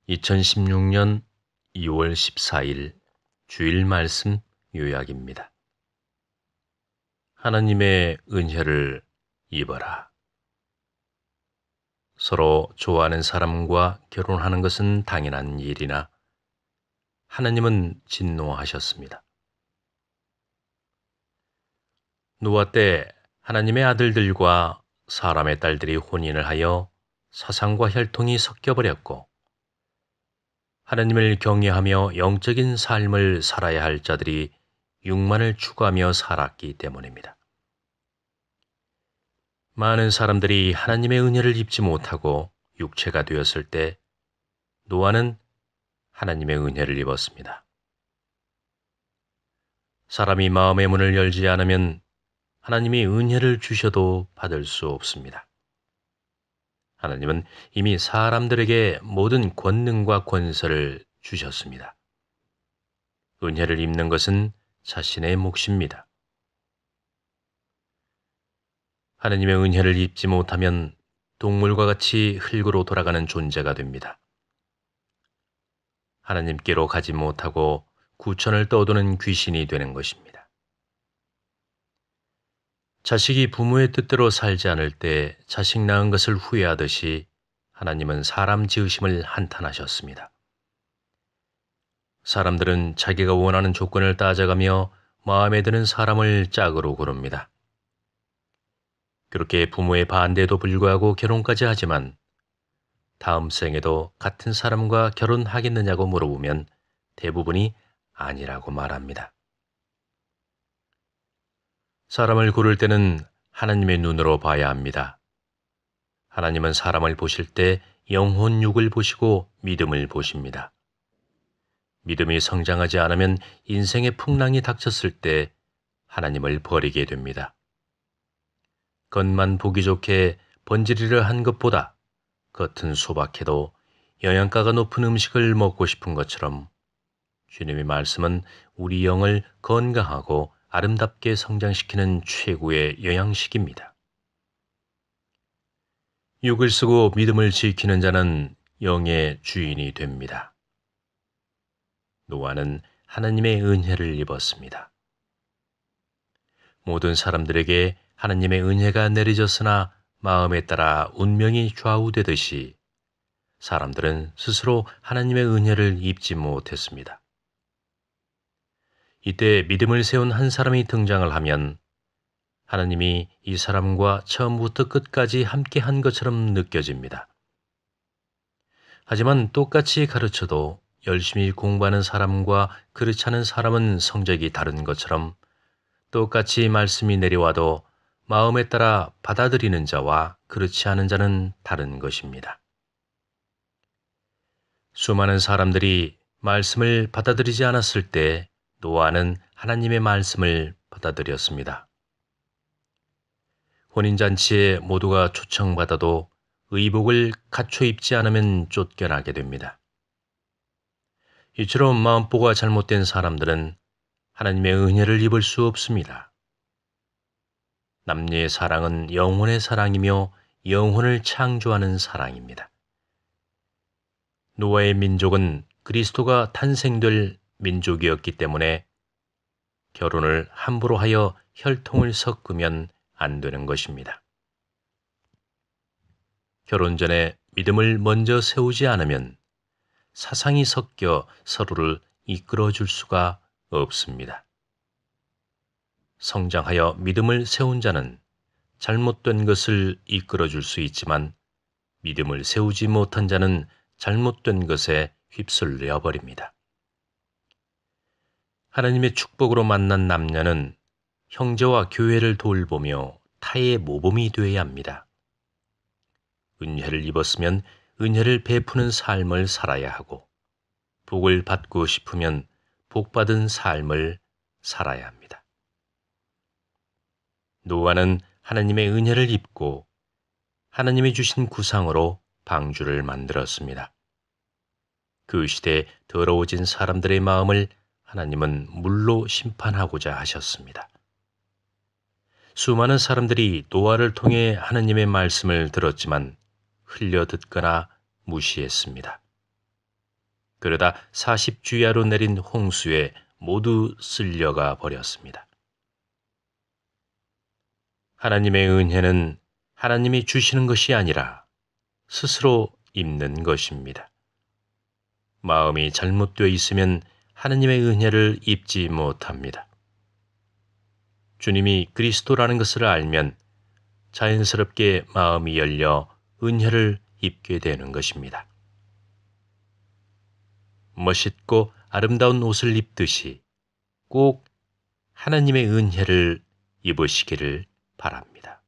2016년 2월 14일 주일 말씀 요약입니다. 하나님의 은혜를 입어라. 서로 좋아하는 사람과 결혼하는 것은 당연한 일이나 하나님은 진노하셨습니다. 노아 때 하나님의 아들들과 사람의 딸들이 혼인을 하여 사상과 혈통이 섞여버렸고 하나님을 경외하며 영적인 삶을 살아야 할 자들이 육만을 추구하며 살았기 때문입니다. 많은 사람들이 하나님의 은혜를 입지 못하고 육체가 되었을 때 노아는 하나님의 은혜를 입었습니다. 사람이 마음의 문을 열지 않으면 하나님이 은혜를 주셔도 받을 수 없습니다. 하나님은 이미 사람들에게 모든 권능과 권세를 주셨습니다. 은혜를 입는 것은 자신의 몫입니다. 하나님의 은혜를 입지 못하면 동물과 같이 흙으로 돌아가는 존재가 됩니다. 하나님께로 가지 못하고 구천을 떠도는 귀신이 되는 것입니다. 자식이 부모의 뜻대로 살지 않을 때 자식 낳은 것을 후회하듯이 하나님은 사람 지으심을 한탄하셨습니다. 사람들은 자기가 원하는 조건을 따져가며 마음에 드는 사람을 짝으로 고릅니다. 그렇게 부모의 반대에도 불구하고 결혼까지 하지만 다음 생에도 같은 사람과 결혼하겠느냐고 물어보면 대부분이 아니라고 말합니다. 사람을 고를 때는 하나님의 눈으로 봐야 합니다. 하나님은 사람을 보실 때 영혼육을 보시고 믿음을 보십니다. 믿음이 성장하지 않으면 인생의 풍랑이 닥쳤을 때 하나님을 버리게 됩니다. 겉만 보기 좋게 번지르르 한 것보다 겉은 소박해도 영양가가 높은 음식을 먹고 싶은 것처럼 주님의 말씀은 우리 영을 건강하고 아름답게 성장시키는 최고의 영양식입니다. 육을 쓰고 믿음을 지키는 자는 영의 주인이 됩니다. 노아는 하나님의 은혜를 입었습니다. 모든 사람들에게 하나님의 은혜가 내려졌으나 마음에 따라 운명이 좌우되듯이 사람들은 스스로 하나님의 은혜를 입지 못했습니다. 이때 믿음을 세운 한 사람이 등장을 하면 하나님이 이 사람과 처음부터 끝까지 함께 한 것처럼 느껴집니다. 하지만 똑같이 가르쳐도 열심히 공부하는 사람과 그렇지 않은 사람은 성적이 다른 것처럼 똑같이 말씀이 내려와도 마음에 따라 받아들이는 자와 그렇지 않은 자는 다른 것입니다. 수많은 사람들이 말씀을 받아들이지 않았을 때 노아는 하나님의 말씀을 받아들였습니다. 혼인잔치에 모두가 초청받아도 의복을 갖춰 입지 않으면 쫓겨나게 됩니다. 이처럼 마음보가 잘못된 사람들은 하나님의 은혜를 입을 수 없습니다. 남녀의 사랑은 영혼의 사랑이며 영혼을 창조하는 사랑입니다. 노아의 민족은 그리스도가 탄생될 민족이었기 때문에 결혼을 함부로 하여 혈통을 섞으면 안 되는 것입니다. 결혼 전에 믿음을 먼저 세우지 않으면 사상이 섞여 서로를 이끌어 줄 수가 없습니다. 성장하여 믿음을 세운 자는 잘못된 것을 이끌어 줄 수 있지만 믿음을 세우지 못한 자는 잘못된 것에 휩쓸려 버립니다. 하나님의 축복으로 만난 남녀는 형제와 교회를 돌보며 타의 모범이 되어야 합니다. 은혜를 입었으면 은혜를 베푸는 삶을 살아야 하고 복을 받고 싶으면 복받은 삶을 살아야 합니다. 노아는 하나님의 은혜를 입고 하나님이 주신 구상으로 방주를 만들었습니다. 그 시대에 더러워진 사람들의 마음을 하나님은 물로 심판하고자 하셨습니다. 수많은 사람들이 노아를 통해 하나님의 말씀을 들었지만 흘려 듣거나 무시했습니다. 그러다 40주야로 내린 홍수에 모두 쓸려가 버렸습니다. 하나님의 은혜는 하나님이 주시는 것이 아니라 스스로 입는 것입니다. 마음이 잘못되어 있으면 하나님의 은혜를 입지 못합니다. 주님이 그리스도라는 것을 알면 자연스럽게 마음이 열려 은혜를 입게 되는 것입니다. 멋있고 아름다운 옷을 입듯이 꼭 하나님의 은혜를 입으시기를 바랍니다.